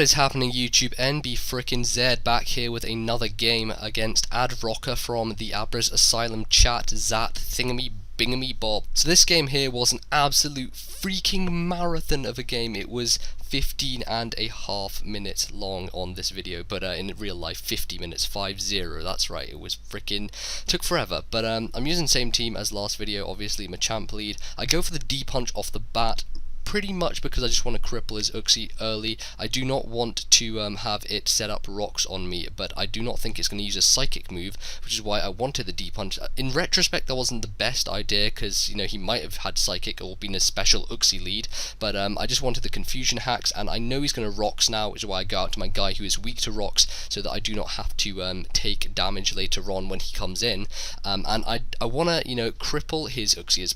What is happening, YouTube? NB frickin' Z back here with another game against Adrocker from the Abra's Asylum chat zat thingamy bingamy bob. So this game here was an absolute freaking marathon of a game. It was 15.5 minutes long on this video, but in real life 50 minutes, 50, that's right, it was freaking, took forever. But I'm using the same team as last video, obviously my champ lead. I go for the D punch off the bat, pretty much because I just want to cripple his Uxie early. I do not want to have it set up rocks on me, but I do not think it's going to use a psychic move, which is why I wanted the D-punch. In retrospect, that wasn't the best idea, because, you know, he might have had psychic or been a special Uxie lead, but I just wanted the confusion hacks, and I know he's going to rocks now, which is why I go out to my guy who is weak to rocks, so that I do not have to take damage later on when he comes in, and I want to, you know, cripple his Uxie as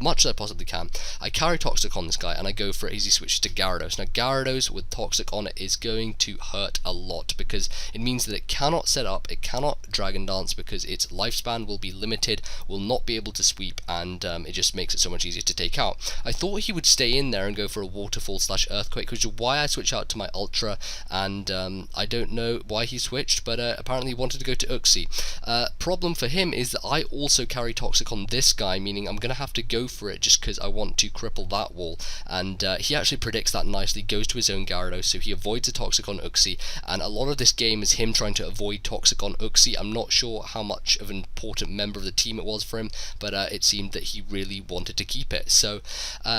much as I possibly can. I carry Toxic on this guy, and I go for it as he switches to Gyarados. Now Gyarados with Toxic on it is going to hurt a lot, because it means that it cannot set up, it cannot Dragon Dance, because its lifespan will be limited, will not be able to sweep, and it just makes it so much easier to take out. I thought he would stay in there and go for a Waterfall / Earthquake, which is why I switched out to my Ultra, and I don't know why he switched, but apparently he wanted to go to Uxie. Problem for him is that I also carry Toxic on this guy, meaning I'm going to have to go for it just because I want to cripple that wall, and he actually predicts that nicely, goes to his own Gyarados, so he avoids a Toxic on Uxie, and a lot of this game is him trying to avoid Toxic on Uxie. I'm not sure how much of an important member of the team it was for him, but it seemed that he really wanted to keep it. So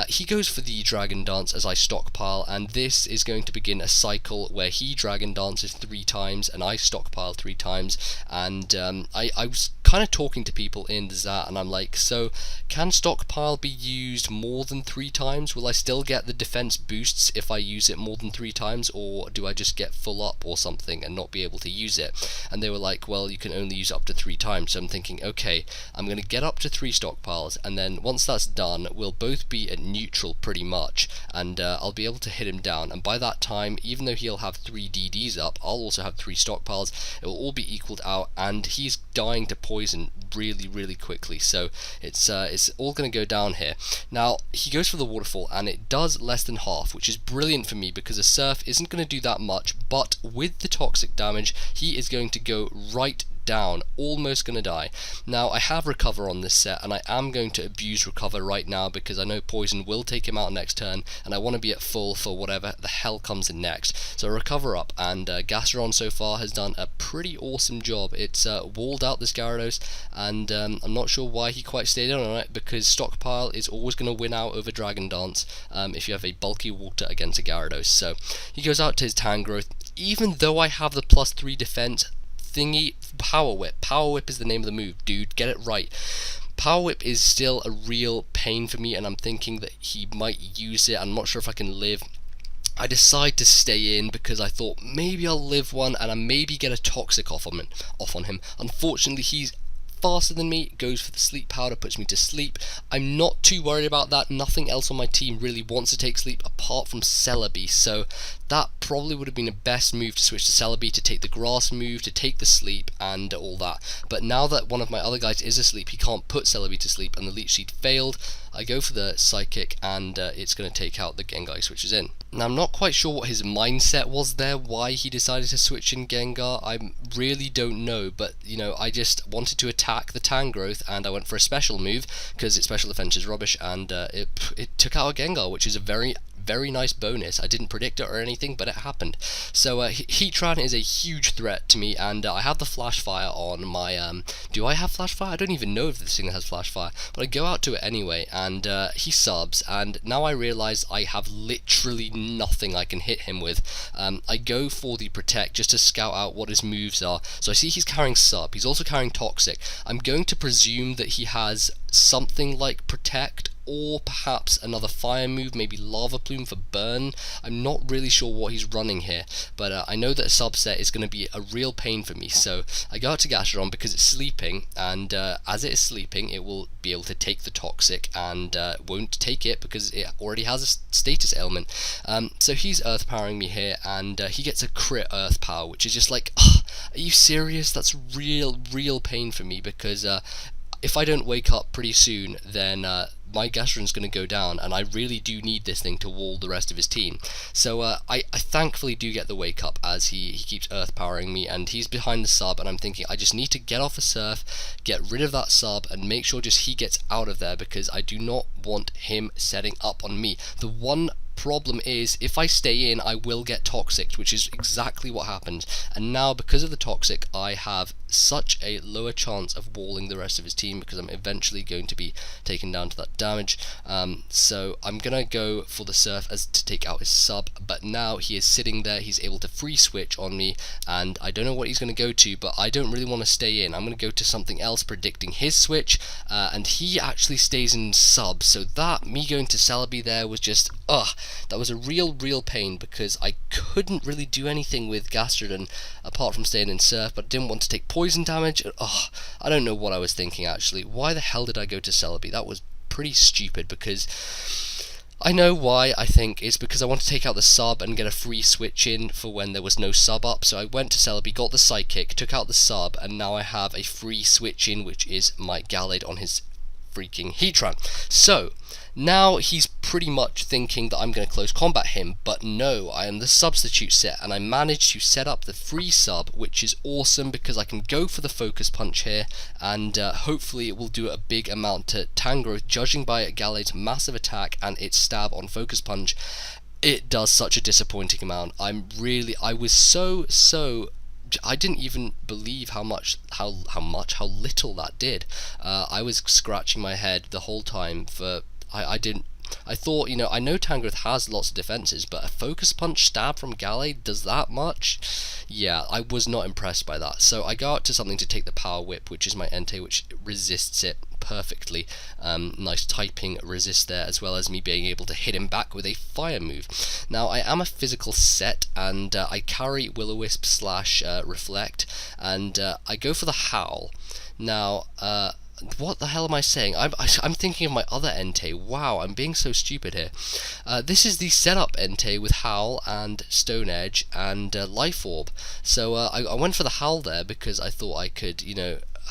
he goes for the Dragon Dance as I stockpile, and this is going to begin a cycle where he Dragon Dances 3 times and I stockpile 3 times, and I was kind of talking to people in the Zat, and I'm like, so can stockpile be used more than 3 times? Will I still get the defense boosts if I use it more than 3 times, or do I just get full up or something and not be able to use it? And they were like, well, you can only use it up to 3 times. So I'm thinking, okay, I'm going to get up to 3 stockpiles, and then once that's done, we'll both be at neutral pretty much, and I'll be able to hit him down, and by that time, even though he'll have 3 DDs up, I'll also have 3 stockpiles. It will all be equaled out, and he's dying to poison really quickly, so it's all going to go down here. Now he goes for the Waterfall, and it does less than half, which is brilliant for me because a Surf isn't going to do that much, but with the Toxic damage he is going to go right down, almost gonna die. Now I have Recover on this set, and I am going to abuse Recover right now because I know Poison will take him out next turn, and I want to be at full for whatever the hell comes in next. So Recover up, and Gastron so far has done a pretty awesome job. It's walled out this Gyarados, and I'm not sure why he quite stayed on it, because Stockpile is always going to win out over Dragon Dance if you have a bulky water against a Gyarados. So he goes out to his Tangrowth, even though I have the +3 defense thingy. Power Whip. Power Whip is the name of the move, dude. Get it right. Power Whip is still a real pain for me, and I'm thinking that he might use it. I'm not sure if I can live. I decide to stay in because I thought maybe I'll live one and I maybe get a Toxic off on him. Unfortunately, he's faster than me, goes for the Sleep Powder, puts me to sleep. I'm not too worried about that. Nothing else on my team really wants to take sleep apart from Celebi, so that probably would have been the best move to switch to Celebi, to take the grass move, to take the sleep and all that. But now that one of my other guys is asleep, he can't put Celebi to sleep, and the Leech Seed failed. I go for the Psychic, and it's going to take out the Gengar he switches in. Now I'm not quite sure what his mindset was there, why he decided to switch in Gengar. I really don't know, but you know, I just wanted to attack the Tangrowth, and I went for a special move because its special defense is rubbish, and it took out a Gengar, which is a very nice bonus. I didn't predict it or anything, but it happened. So Heatran is a huge threat to me, and I have the Flash Fire on my do I have Flash Fire? I don't even know if this thing has Flash Fire, but I go out to it anyway, and he subs, and now I realise I have literally nothing I can hit him with. I go for the Protect just to scout out what his moves are. So I see he's carrying Sub, he's also carrying Toxic. I'm going to presume that he has something like Protect, or perhaps another fire move, maybe Lava Plume for burn. I'm not really sure what he's running here, but I know that a subset is going to be a real pain for me, so I go out to Gastron because it's sleeping, and as it is sleeping it will be able to take the Toxic, and won't take it because it already has a status ailment. So he's Earth Powering me here, and he gets a crit Earth Power, which is just like, are you serious? That's real pain for me, because if I don't wake up pretty soon, then my Gastron's going to go down, and I really do need this thing to wall the rest of his team. So I thankfully do get the wake up as he keeps earth powering me, and he's behind the sub, and I'm thinking I just need to get off a surf, get rid of that sub, and make sure just he gets out of there, because I do not want him setting up on me. The one problem is, if I stay in, I will get toxic, which is exactly what happened. And now, because of the toxic, I have such a lower chance of walling the rest of his team, because I'm eventually going to be taken down to that damage. So I'm gonna go for the surf as to take out his sub, but now he is sitting there, he's able to free switch on me, and I don't know what he's going to go to, but I don't really want to stay in. I'm going to go to something else predicting his switch, and he actually stays in sub, so that, me going to Celebi there was just, that was a real pain, because I couldn't really do anything with Gastrodon apart from staying in surf, but I didn't want to take poison damage. I don't know what I was thinking actually. Why the hell did I go to Celebi? That was pretty stupid, because I know why. I think it's because I want to take out the sub and get a free switch in for when there was no sub up. So I went to Celebi, got the Psychic, took out the sub, and now I have a free switch in, which is my Gallade on his freaking Heatran. So now he's pretty much thinking that I'm going to close combat him, but no, I am the substitute set, and I managed to set up the free sub, which is awesome, because I can go for the focus punch here, and hopefully it will do a big amount to Tangrowth. Judging by Gallade's massive attack and its stab on focus punch, it does such a disappointing amount. I was so I didn't even believe how little that did. I was scratching my head the whole time. I thought, I know Tangrowth has lots of defenses, but a focus punch stab from Gallade does that much? Yeah, I was not impressed by that. So I go out to something to take the Power Whip, which is my Entei, which resists it perfectly. Nice typing resist there, as well as me being able to hit him back with a fire move. Now, I am a physical set, and I carry Will-O-Wisp slash Reflect, and I go for the Howl. Now, what the hell am I saying? I'm thinking of my other Entei. Wow, I'm being so stupid here. This is the setup Entei with Howl and Stone Edge and Life Orb. So I went for the Howl there because I thought I could,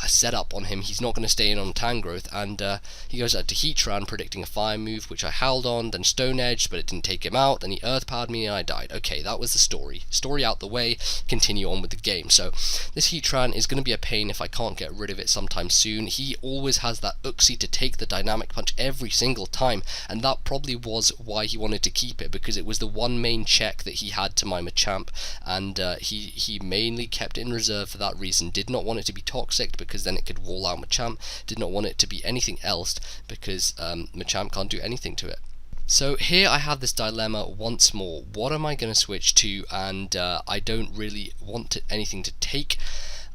set up on him. He's not going to stay in on Tangrowth, and he goes out to Heatran predicting a fire move, which I howled on, then Stone Edged, but it didn't take him out, then he Earth Powered me and I died. Okay, that was the story out the way, continue on with the game. So this Heatran is going to be a pain if I can't get rid of it sometime soon. He always has that Uxie to take the Dynamic Punch every single time, and that probably was why he wanted to keep it, because it was the one main check that he had to my Machamp, and he mainly kept it in reserve for that reason. Did not want it to be toxic, because then it could wall out Machamp. Did not want it to be anything else, because Machamp can't do anything to it. So here I have this dilemma once more. What am I going to switch to? And I don't really want anything to take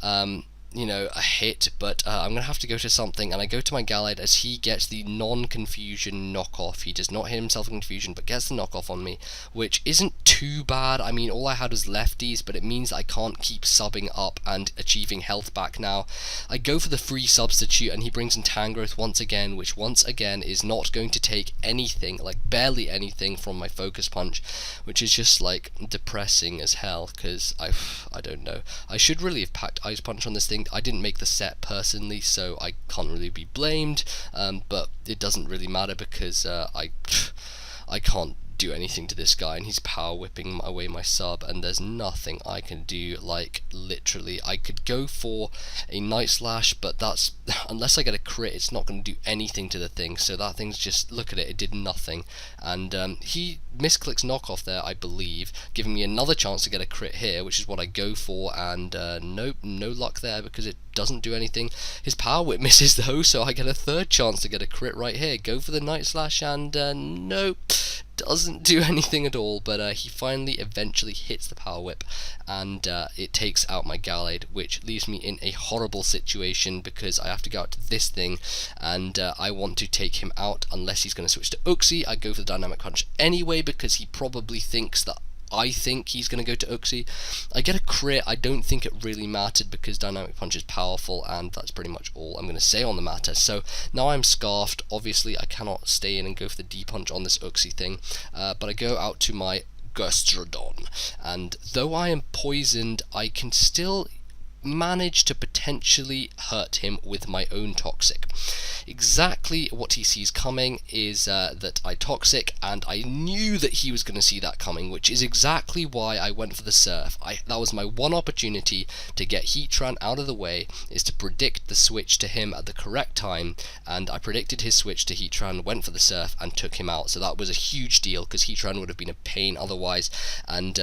a hit, but I'm going to have to go to something, and I go to my Gallade as he gets the non-confusion knockoff. He does not hit himself in confusion, but gets the knockoff on me, which isn't too bad. I mean, all I had was lefties, but it means I can't keep subbing up and achieving health back now. I go for the free substitute, and he brings in Tangrowth once again, which once again is not going to take anything, like barely anything, from my focus punch, which is just like depressing as hell, because I don't know. I should really have packed Ice Punch on this thing. I didn't make the set personally, so I can't really be blamed, but it doesn't really matter, because I can't do anything to this guy, and he's power whipping away my sub, and there's nothing I can do. Like, literally, I could go for a Night Slash, but that's, unless I get a crit, it's not going to do anything to the thing. So that thing's just, look at it, it did nothing. And he misclicks knockoff there, I believe, giving me another chance to get a crit here, which is what I go for, and nope, no luck there, because it doesn't do anything. His power whip misses though, so I get a third chance to get a crit right here. Go for the Night Slash, and nope, doesn't do anything at all. But he finally eventually hits the power whip, and it takes out my Gallade, which leaves me in a horrible situation, because I have to go out to this thing, and I want to take him out unless he's going to switch to Uxie. I go for the Dynamic Punch anyway, because he probably thinks that I think he's going to go to Uxie. I get a crit. I don't think it really mattered, because Dynamic Punch is powerful, and that's pretty much all I'm going to say on the matter. So now I'm scarfed. Obviously I cannot stay in and go for the D-Punch on this Uxie thing, but I go out to my Gastrodon, and though I am poisoned, I can still manage to potentially hurt him with my own toxic. Exactly what he sees coming is that I toxic, and I knew that he was going to see that coming, which is exactly why I went for the surf. That was my one opportunity to get Heatran out of the way, is to predict the switch to him at the correct time, and I predicted his switch to Heatran, went for the surf, and took him out. So that was a huge deal, because Heatran would have been a pain otherwise, and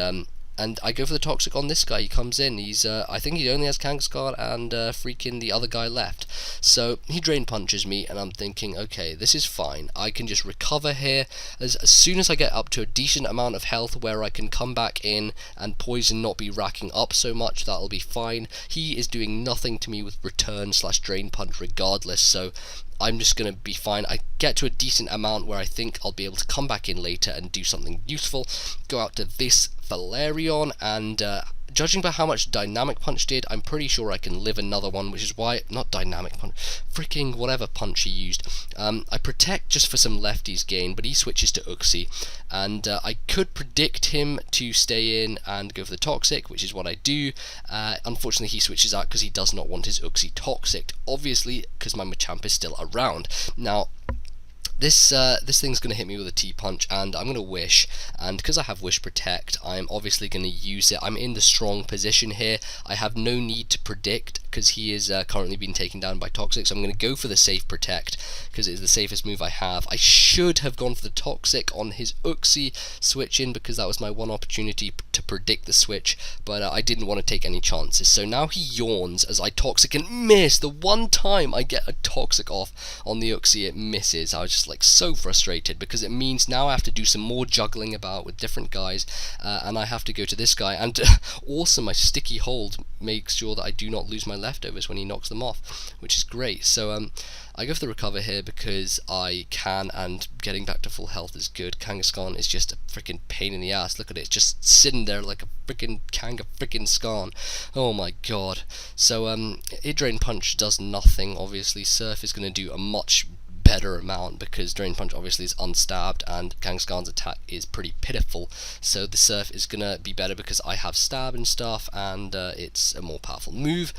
I go for the toxic on this guy. He comes in, he's I think he only has Kangaskhan and freaking the other guy left. So he drain punches me, and I'm thinking, okay, this is fine. I can just recover here. As soon as I get up to a decent amount of health where I can come back in and poison not be racking up so much, that'll be fine. He is doing nothing to me with return / drain punch regardless, so I'm just going to be fine. I get to a decent amount where I think I'll be able to come back in later and do something useful. Go out to this Flareon, and judging by how much Dynamic Punch did, I'm pretty sure I can live another one, which is why, not Dynamic Punch, freaking whatever punch he used. I protect just for some lefties gain, but he switches to Uxie, and I could predict him to stay in and go for the Toxic, which is what I do. Unfortunately, he switches out because he does not want his Uxie Toxic, obviously, because my Machamp is still around. Now, this thing's going to hit me with a T-Punch, and I'm going to Wish, and because I have Wish Protect, I'm obviously going to use it. I'm in the strong position here. I have no need to predict, because he is currently being taken down by Toxic, so I'm going to go for the safe Protect, because it is the safest move I have. I should have gone for the Toxic on his Uxie switch in, because that was my one opportunity to predict the switch, but I didn't want to take any chances. So now he yawns as I Toxic and miss. The one time I get a Toxic off on the Uxie, it misses. I was just like so frustrated, because it means now I have to do some more juggling about with different guys, and I have to go to this guy, and awesome, my sticky hold makes sure that I do not lose my leftovers when he knocks them off, which is great. So I go for the recover here because I can, and getting back to full health is good. Kangaskhan is just a freaking pain in the ass. Look at it, it's just sitting there like a freaking Scan. Oh my god. So Drain Punch does nothing, obviously. Surf is going to do a much better amount, because Drain Punch obviously is unstabbed and Kangaskhan's attack is pretty pitiful, so the Surf is gonna be better because I have stab and stuff, and it's a more powerful move.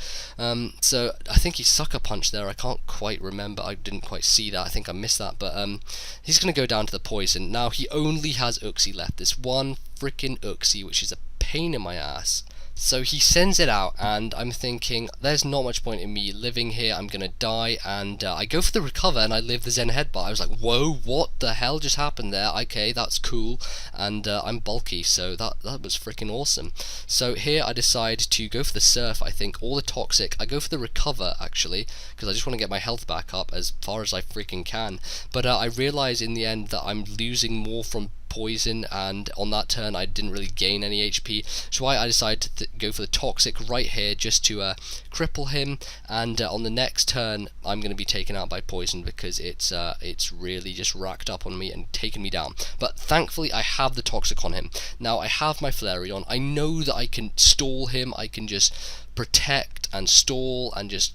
So I think he Sucker Punch there. I can't quite remember, I didn't quite see that, I think I missed that, but he's gonna go down to the poison. Now he only has Uxie left, this one freaking Uxie, which is a pain in my ass. So he sends it out, and I'm thinking, there's not much point in me living here, I'm gonna die, and I go for the recover, and I live the Zen Headbutt. I was like, whoa, what the hell just happened there? Okay, that's cool, and I'm bulky, so that was freaking awesome. So here I decide to go for the Surf, I think, or the Toxic. I go for the recover, actually, because I just want to get my health back up as far as I freaking can, but I realise in the end that I'm losing more from poison, and on that turn I didn't really gain any HP, so I decided to go for the Toxic right here just to cripple him, and on the next turn I'm going to be taken out by poison, because it's really just racked up on me and taken me down. But thankfully I have the Toxic on him. Now I have my Flareon, I know that I can stall him, I can just protect and stall and just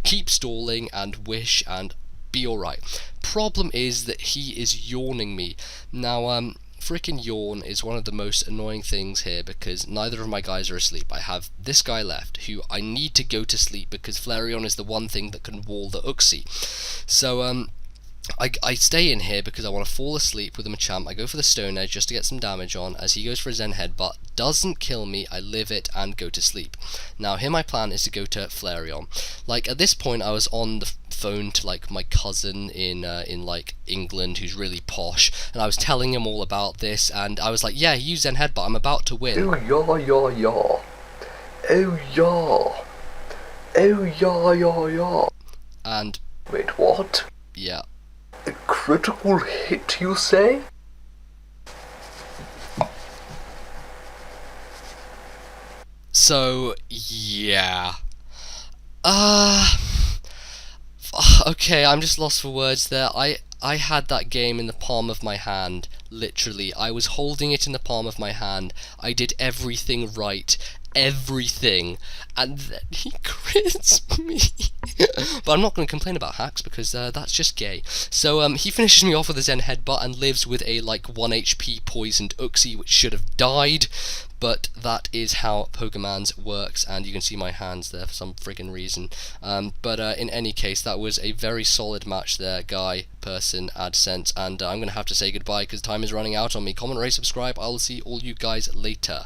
keep stalling and Wish and be alright. Problem is that he is yawning me. Now freaking yawn is one of the most annoying things here, because neither of my guys are asleep. I have this guy left who I need to go to sleep, because Flareon is the one thing that can wall the Uxie. So I stay in here because I want to fall asleep with a Machamp. I go for the Stone Edge just to get some damage on, as he goes for a Zen Headbutt, doesn't kill me, I live it and go to sleep. Now here my plan is to go to Flareon. Like at this point I was on the phone to like my cousin in like England, who's really posh, and I was telling him all about this, and I was like, yeah, he used Zen Headbutt, I'm about to win. Oh yeah. Oh yeah. Oh yeah. And wait, what? Yeah. A critical hit, you say? So, yeah. Okay, I'm just lost for words there. I had that game in the palm of my hand, literally. I was holding it in the palm of my hand. I did everything right. Everything, and then he crits me. But I'm not going to complain about hacks, because that's just gay. So he finishes me off with a Zen Headbutt and lives with a like 1 HP poisoned Uxie, which should have died, but that is how Pokemans works, and you can see my hands there for some friggin' reason. But in any case, that was a very solid match there, guy, person, AdSense, and I'm going to have to say goodbye because time is running out on me. Comment, rate, subscribe. I will see all you guys later.